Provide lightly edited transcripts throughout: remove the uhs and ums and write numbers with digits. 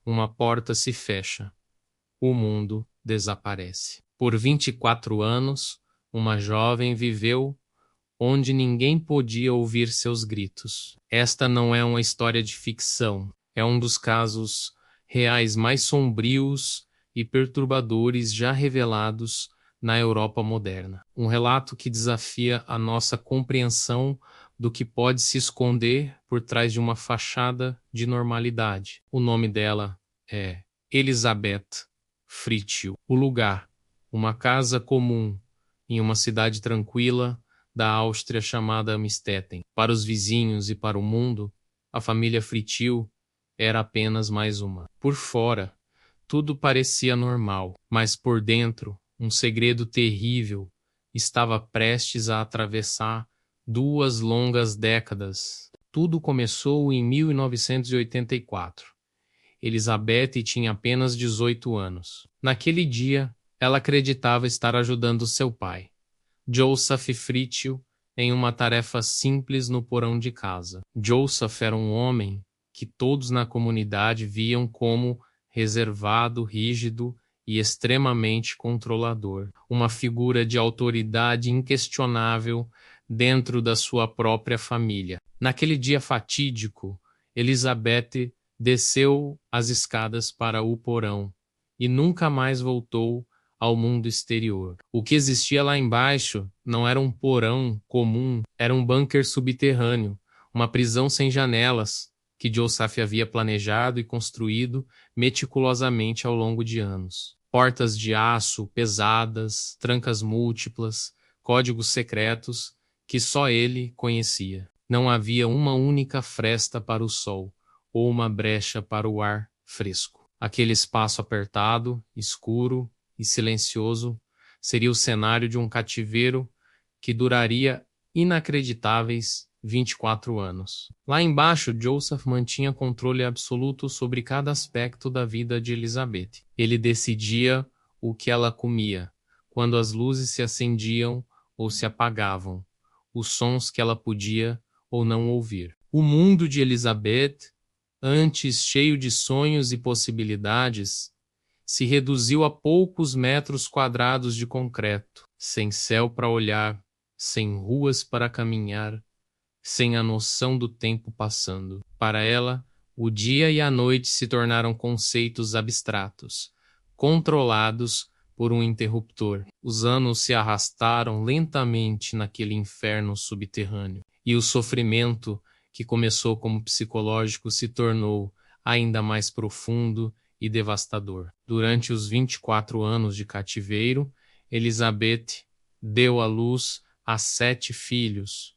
uma porta se fecha. O mundo desaparece. Por 24 anos, uma jovem viveu onde ninguém podia ouvir seus gritos. Esta não é uma história de ficção, é um dos casos reais mais sombrios e perturbadores já revelados na Europa moderna. Um relato que desafia a nossa compreensão do que pode se esconder por trás de uma fachada de normalidade. O nome dela é Elisabeth Fritzl. O lugar, uma casa comum em uma cidade tranquila da Áustria chamada Amstetten. Para os vizinhos e para o mundo, a família Fritzl era apenas mais uma. Por fora, tudo parecia normal, mas por dentro, um segredo terrível estava prestes a atravessar 2 longas décadas. Tudo começou em 1984. Elizabeth tinha apenas 18 anos. Naquele dia, ela acreditava estar ajudando seu pai, Joseph Fritzl, em uma tarefa simples no porão de casa. Joseph era um homem que todos na comunidade viam como reservado, rígido e extremamente controlador. Uma figura de autoridade inquestionável dentro da sua própria família. Naquele dia fatídico, Elizabeth desceu as escadas para o porão e nunca mais voltou ao mundo exterior. O que existia lá embaixo não era um porão comum, era um bunker subterrâneo, uma prisão sem janelas que Joseph havia planejado e construído meticulosamente ao longo de anos. Portas de aço pesadas, trancas múltiplas, códigos secretos que só ele conhecia. Não havia uma única fresta para o sol ou uma brecha para o ar fresco. Aquele espaço apertado, escuro e silencioso seria o cenário de um cativeiro que duraria inacreditáveis 24 anos. Lá embaixo, Joseph mantinha controle absoluto sobre cada aspecto da vida de Elizabeth. Ele decidia o que ela comia, quando as luzes se acendiam ou se apagavam, os sons que ela podia ou não ouvir. O mundo de Elizabeth, antes cheio de sonhos e possibilidades, se reduziu a poucos metros quadrados de concreto, sem céu para olhar, sem ruas para caminhar, sem a noção do tempo passando. Para ela, o dia e a noite se tornaram conceitos abstratos, controlados por um interruptor. Os anos se arrastaram lentamente naquele inferno subterrâneo, e o sofrimento, que começou como psicológico, se tornou ainda mais profundo e devastador. Durante os 24 anos de cativeiro, Elizabeth deu à luz a 7 filhos,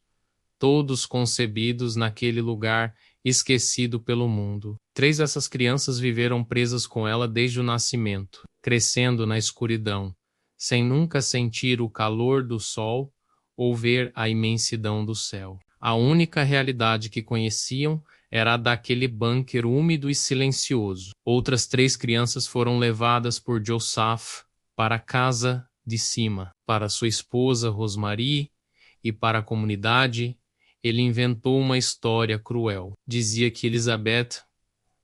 todos concebidos naquele lugar esquecido pelo mundo. 3 dessas crianças viveram presas com ela desde o nascimento, crescendo na escuridão, sem nunca sentir o calor do sol ou ver a imensidão do céu. A única realidade que conheciam era a daquele bunker úmido e silencioso. Outras 3 crianças foram levadas por Joseph para a casa de cima. Para sua esposa Rosemary e para a comunidade, ele inventou uma história cruel. Dizia que Elizabeth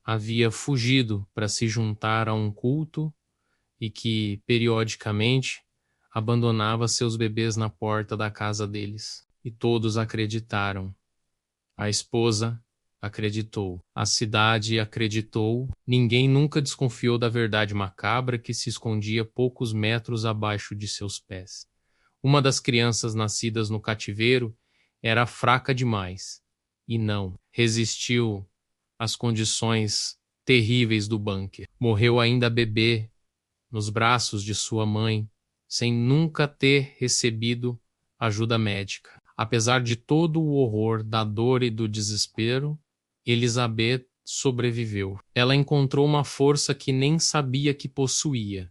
havia fugido para se juntar a um culto e que, periodicamente, abandonava seus bebês na porta da casa deles. E todos acreditaram. A esposa acreditou. A cidade acreditou. Ninguém nunca desconfiou da verdade macabra que se escondia poucos metros abaixo de seus pés. Uma das crianças nascidas no cativeiro era fraca demais e não resistiu às condições terríveis do bunker. Morreu ainda bebê nos braços de sua mãe, sem nunca ter recebido ajuda médica. Apesar de todo o horror da dor e do desespero, Elizabeth sobreviveu. Ela encontrou uma força que nem sabia que possuía.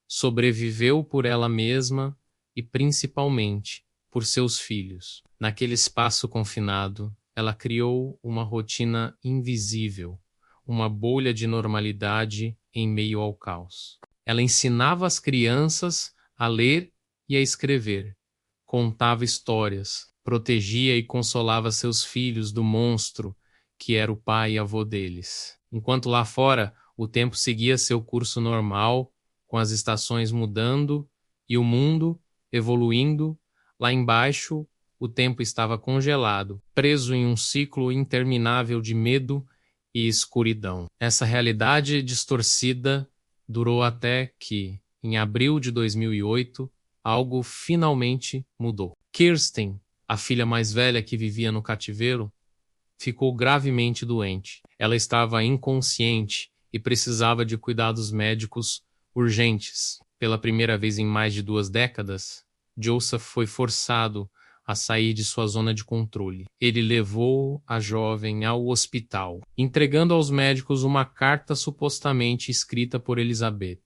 Sobreviveu por ela mesma e, principalmente, por seus filhos. Naquele espaço confinado, ela criou uma rotina invisível, uma bolha de normalidade em meio ao caos. Ela ensinava as crianças a ler e a escrever, contava histórias, protegia e consolava seus filhos do monstro que era o pai e avô deles. Enquanto lá fora, O tempo seguia seu curso normal, com as estações mudando e o mundo evoluindo. Lá embaixo, o tempo estava congelado, preso em um ciclo interminável de medo e escuridão. Essa realidade distorcida durou até que, em abril de 2008, algo finalmente mudou. Kirsten, a filha mais velha que vivia no cativeiro, ficou gravemente doente. Ela estava inconsciente e precisava de cuidados médicos urgentes. Pela primeira vez em mais de 2 décadas, Joseph foi forçado a sair de sua zona de controle. Ele levou a jovem ao hospital, entregando aos médicos uma carta supostamente escrita por Elizabeth,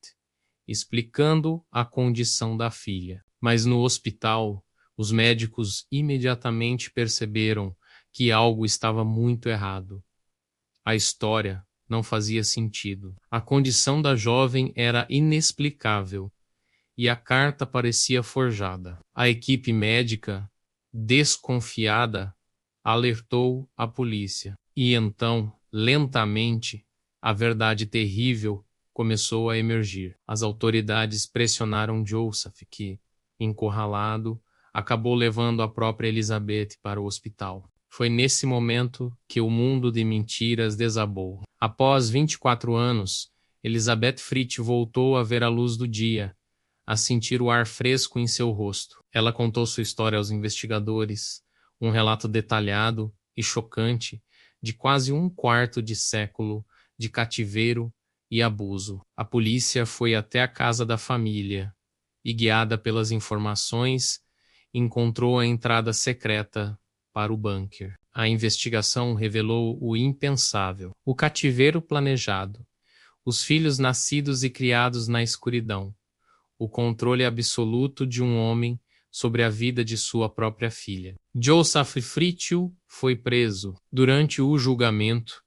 explicando a condição da filha. Mas no hospital, os médicos imediatamente perceberam que algo estava muito errado. A história não fazia sentido. A condição da jovem era inexplicável e a carta parecia forjada. A equipe médica, desconfiada, alertou a polícia. E então, lentamente, a verdade terrível começou a emergir. As autoridades pressionaram Joseph, que, encurralado, acabou levando a própria Elizabeth para o hospital. Foi nesse momento que o mundo de mentiras desabou. Após 24 anos, Elizabeth Fritz voltou a ver a luz do dia, a sentir o ar fresco em seu rosto. Ela contou sua história aos investigadores, um relato detalhado e chocante de quase um quarto de século de cativeiro e abuso. A polícia foi até a casa da família e, guiada pelas informações, encontrou a entrada secreta para o bunker. A investigação revelou o impensável: o cativeiro planejado, os filhos nascidos e criados na escuridão, o controle absoluto de um homem sobre a vida de sua própria filha. Joseph Fritzl foi preso. Durante o julgamento,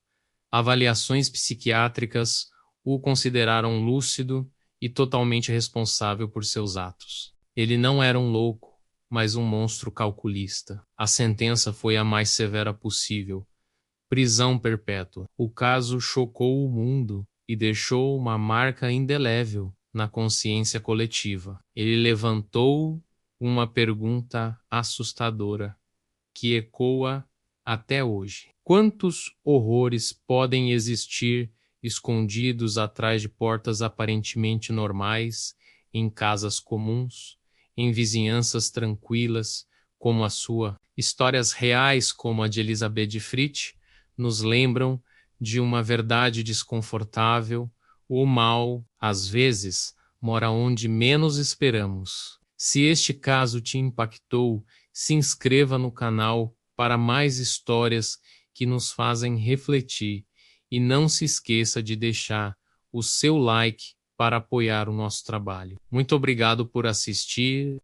avaliações psiquiátricas o consideraram lúcido e totalmente responsável por seus atos. Ele não era um louco, mas um monstro calculista. A sentença foi a mais severa possível: prisão perpétua. O caso chocou o mundo e deixou uma marca indelével na consciência coletiva. Ele levantou uma pergunta assustadora que ecoa até hoje. Quantos horrores podem existir escondidos atrás de portas aparentemente normais, em casas comuns, em vizinhanças tranquilas como a sua? Histórias reais como a de Elizabeth Fritz nos lembram de uma verdade desconfortável: o mal, às vezes, mora onde menos esperamos. Se este caso te impactou, se inscreva no canal para mais histórias que nos fazem refletir e não se esqueça de deixar o seu like para apoiar o nosso trabalho. Muito obrigado por assistir.